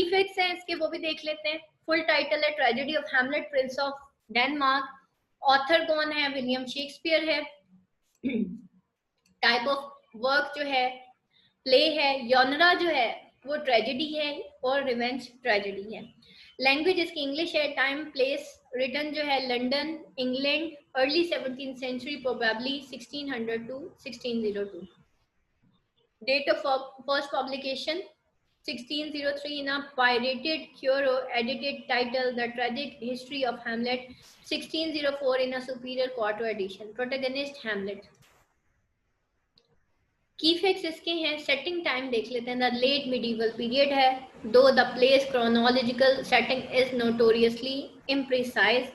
की फैक्ट्स हैं इसके, वो भी देख लेते हैं। फुल टाइटल है tragedy of Hamlet Prince of Denmark. Author कौन है? विलियम शेक्सपियर है। टाइप ऑफ वर्क जो है प्ले है। जॉनरा जो है वो ट्रेजेडी है और रिवेंज ट्रेजेडी है। लैंग्वेज इसकी इंग्लिश है। टाइम प्लेस रिटर्न जो है London England, early 17th century, probably 1600 to 1602। Date of first publication 1603 in a pirated Curo edited title The Tragic History of Hamlet, 1604 in a superior quarto edition। Protagonist Hamlet। की facts इसके हैं। Setting time देख लेते हैं। The late medieval period है। Though the place chronological setting is notoriously imprecise.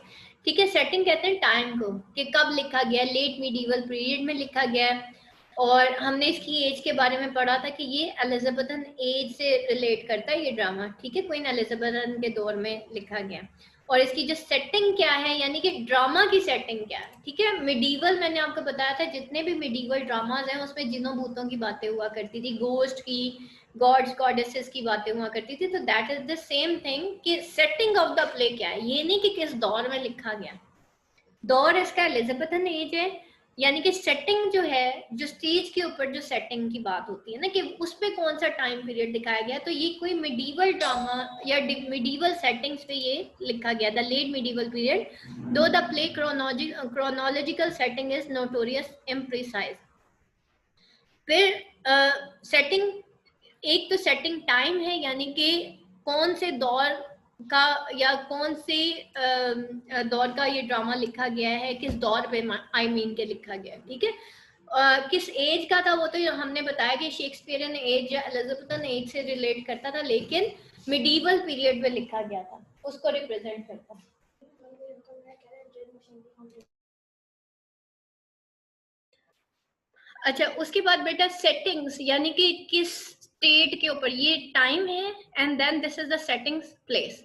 ठीक है, setting कहते हैं टाइम को कि कब लिखा गया, लेट मिडीवल पीरियड में लिखा गया है। और हमने इसकी एज के बारे में पढ़ा था कि ये एलिजाबेथन एज से रिलेट करता है ये ड्रामा। ठीक है, क्वीन एलिजाबेथन के दौर में लिखा गया। और इसकी जो सेटिंग क्या है, यानी कि ड्रामा की सेटिंग क्या है। ठीक है, मिडीवल मैंने आपको बताया था जितने भी मिडीवल ड्रामाज हैं उसमें जिनों भूतों की बातें हुआ करती थी, गोस्ट की, गॉड्स गॉडेसेस की बातें हुआ करती थी। तो that is the same thing कि सेटिंग ऑफ द प्ले क्या है, ये नहीं कि किस दौर में लिखा गया। दौर इसका एलिजाबेथन एज है, यानी कि सेटिंग जो है, जो स्टेज के ऊपर जो सेटिंग की बात होती है ना कि उस पे कौन सा टाइम पीरियड दिखाया गया, तो ये कोई मिडीवल ड्रामा या मिडीवल सेटिंग्स पे ये लिखा गया, the late medieval period, though the play chronological setting is notorious imprecise. फिर सेटिंग, एक तो सेटिंग टाइम है, यानी कि कौन से दौर का या कौन से दौर का ये ड्रामा लिखा गया है, किस दौर पे आई मीन के लिखा गया है। ठीक है, किस एज का था वो तो हमने बताया कि शेक्सपियरियन एज या एलिजाबेथन एज से रिलेट करता था, लेकिन मिडीवल पीरियड में लिखा गया था, उसको रिप्रेजेंट करता था। अच्छा, उसके बाद बेटा सेटिंग्स, यानी कि किस स्टेट के ऊपर, ये टाइम है and then this is the settings place.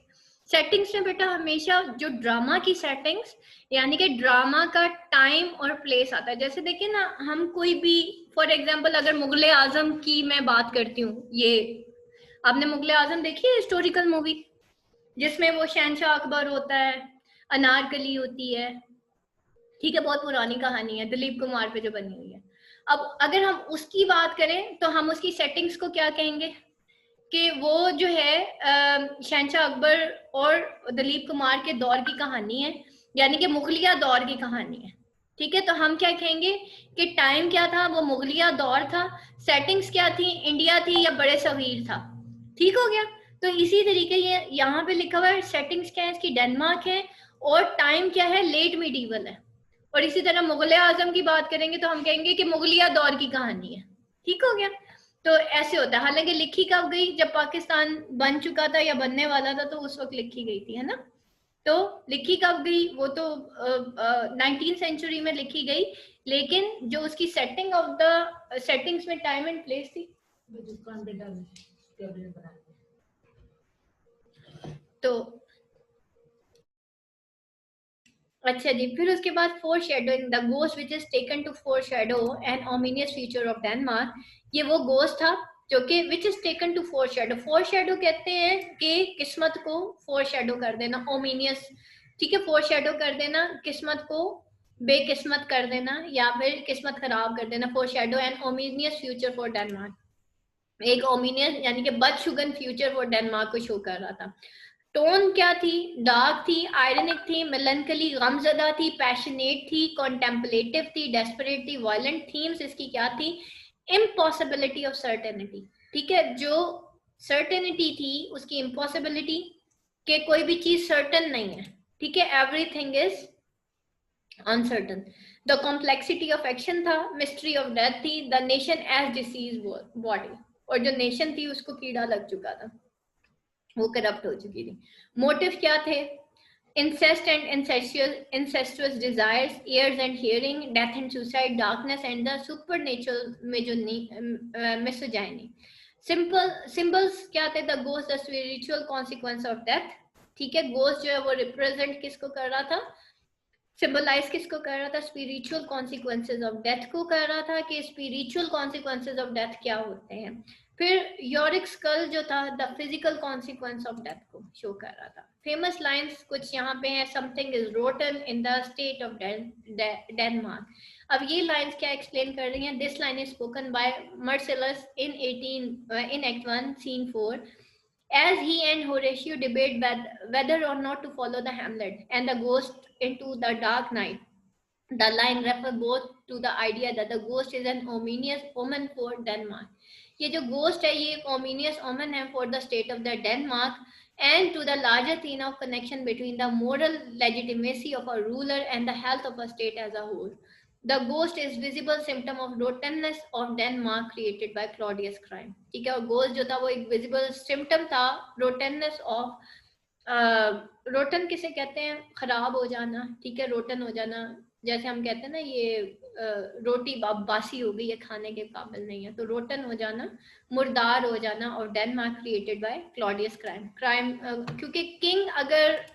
Settings में बेटा हमेशा जो ड्रामा की सेटिंग्स, यानी कि ड्रामा का टाइम और प्लेस आता है। जैसे देखिए ना, हम कोई भी फॉर एग्जांपल अगर मुगले आजम की मैं बात करती हूँ, ये आपने मुगले आजम देखी है हिस्टोरिकल मूवी, जिसमें वो शहनशाह अकबर होता है, अनारकली होती है। ठीक है, बहुत पुरानी कहानी है, दिलीप कुमार पे जो बनी हुई है। अब अगर हम उसकी बात करें तो हम उसकी सेटिंग्स को क्या कहेंगे कि वो जो है शहनशाह अकबर और दिलीप कुमार के दौर की कहानी है, यानी कि मुगलिया दौर की कहानी है। ठीक है, तो हम क्या कहेंगे कि टाइम क्या था, वो मुगलिया दौर था। सेटिंग्स क्या थी, इंडिया थी या बड़े सगीर था। ठीक हो गया। तो इसी तरीके ये यहाँ पे लिखा हुआ है, सेटिंग्स क्या है इसकी, डेनमार्क है, और टाइम क्या है, लेट मिडीवल है। और इसी तरह मुगल आजम की बात करेंगे तो हम कहेंगे कि मुगलिया दौर की कहानी है। ठीक हो गया। तो ऐसे होता है। हालांकि लिखी कब गई, जब पाकिस्तान बन चुका था या बनने वाला था, तो उस वक्त लिखी गई थी, है ना। तो लिखी कब गई, वो तो 19th सेंचुरी में लिखी गई, लेकिन जो उसकी सेटिंग ऑफ द सेटिंग्स में टाइम एंड प्लेस थी। तो अच्छा जी, फिर उसके बाद foreshadowing, the ghost which is taken to foreshadow an ominous future of Denmark. ये वो गोस्ट था जो कि which is taken to foreshadow, foreshadow कहते हैं कि किस्मत को फोरशैडो कर देना, ओमिनियस। ठीक है, फोरशैडो कर देना, किस्मत को बेकिस्मत कर देना या फिर किस्मत खराब कर देना। Foreshadow an ominous future for Denmark, एक ओमिनियस यानी कि बदशुगन फ्यूचर फॉर डेनमार्क को शो कर रहा था। टोन क्या थी, डार्क थी, आयरनिक थी, मेलनकली गमजदा थी, पैशनेट थी, कॉन्टेम्पलेटिव थी, डेस्परेट थी, वायलेंट। थीम्स इसकी क्या थी, इम्पॉसिबिलिटी ऑफ सर्टेनिटी। ठीक है, जो सर्टेनिटी थी उसकी इम्पॉसिबिलिटी, कि कोई भी चीज सर्टन नहीं है। ठीक है, everything is uncertain. The complexity of action था, मिस्ट्री ऑफ डेथ थी, the nation as disease body, और जो नेशन थी उसको कीड़ा लग चुका था, वो करप्ट हो चुकी थी। मोटिव क्या थे, incest and incestuous desires, ears and hearing, death and suicide, darkness and the supernatural misogyny. Symbols क्या थे, the ghost, the spiritual consequence of death. ठीक है, ghost जो है वो represent किसको कर रहा था, सिंबलाइज किसको कर रहा था, स्पिरिचुअल कॉन्सिक्वेंसेज ऑफ डेथ को कर रहा था, कि स्पिरिचुअल कॉन्सिक्वेंसेज ऑफ डेथ क्या होते हैं। फिर योरिक स्कल जो था the physical consequence of death को शो कर रहा था। फेमस लाइंस कुछ यहाँ पे है, something is rotten in the state of Denmark. अब ये लाइंस क्या एक्सप्लेन कर रही हैं? This line is spoken by Marcellus in 18 in Act 1 Scene 4 as he and Horatio debate whether or not to follow the Hamlet and the ghost into the dark night. The line refers both to the idea that the ghost is an ominous omen for Denmark. ये जो ghost है ये एक ominous omen है for the state of the Denmark and to the larger theme of connection between the moral legitimacy of a ruler and the health of a state as a whole. The ghost is visible symptom of rottenness of Denmark created by Claudius crime. ठीक है, और ghost जो था वो एक visible symptom था rottenness of rotten किसे कहते हैं? खराब हो जाना, ठीक है, रोटन हो जाना। जैसे हम कहते हैं ना ये रोटी बासी हो गई, ये खाने के काबिल नहीं है, तो रोटन हो जाना, मुर्दार हो जाना। और Denmark created by Claudius crime क्योंकि किंग, अगर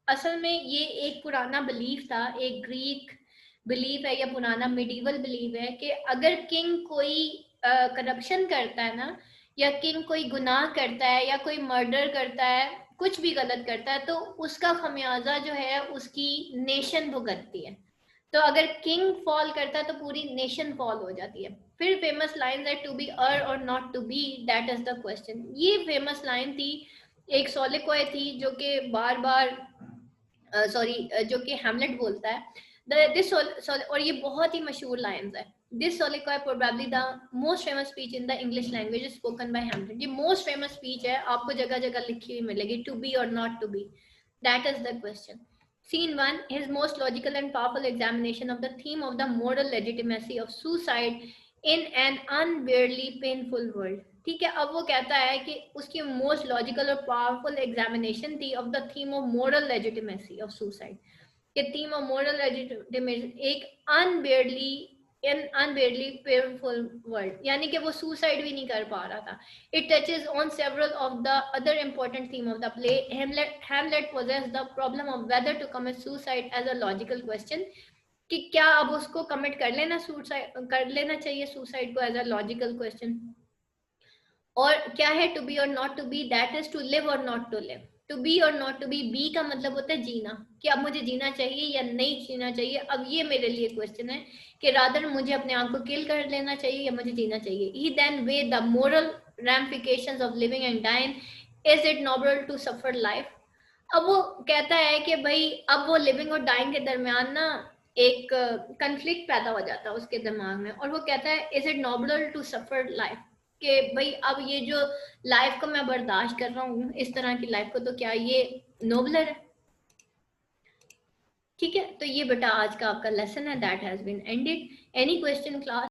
असल में ये एक पुराना बिलीफ था, एक ग्रीक बिलीफ है या पुराना मिडीवल बिलीफ है कि अगर किंग कोई करप्शन करता है ना, या किंग कोई गुनाह करता है या कोई मर्डर करता है, कुछ भी गलत करता है, तो उसका खमियाजा जो है उसकी नेशन भुगतती है। तो अगर किंग फॉल करता है तो पूरी नेशन फॉल हो जाती है। फिर फेमस लाइन है टू बी और not to be, that is the question. ये फेमस लाइन थी, एक सोलिक्वाय थी जो कि बार बार जो कि हैमलेट बोलता है। और ये बहुत ही मशहूर लाइंस है। This soliloquy probably the most famous speech in the English language spoken by Hamlet. ये मोस्ट फेमस स्पीच है, आपको जगह जगह लिखी हुई मिलेगी, टू बी और not to be, that is the question. Scene 1, his most logical and powerful examination of the theme of the moral legitimacy of suicide in an unbearably painful world. ठीक है, अब वो कहता है कि उसकी मोस्ट लॉजिकल और पावरफुल एग्जामिनेशन थी of the theme of moral legitimacy of suicide. कि थीम ऑफ मोरल लेजिटिमेसी एक अनबेयरली पेनफुल वर्ल्ड, यानी कि वो सुसाइड भी नहीं कर पा रहा था। It touches on several of the other important theme of the play. Hamlet poses the problem of whether to commit suicide as a logical question, कि क्या अब उसको कमिट कर लेना चाहिए सुसाइड को एज अ लॉजिकल क्वेश्चन। और क्या है टू बी और not to be? That is to live और not to live. To be और नॉट टू बी, बी का मतलब होता है जीना, कि अब मुझे जीना चाहिए या नहीं जीना चाहिए। अब ये मेरे लिए क्वेश्चन है कि रादर मुझे अपने आप को किल कर लेना चाहिए या मुझे जीना चाहिए। He then weighs the moral ramifications of living and dying, is it noble to suffer life. अब वो कहता है कि भाई अब वो लिविंग और डाइंग के दरमियान ना एक कंफ्लिक्ट पैदा हो जाता है उसके दिमाग में, और वो कहता है is it noble to suffer life, कि भाई अब ये जो लाइफ को मैं बर्दाश्त कर रहा हूँ, इस तरह की लाइफ को, तो क्या ये नोबलर है? ठीक है, तो ये बेटा आज का आपका लेसन है, that has been ended. Any question class?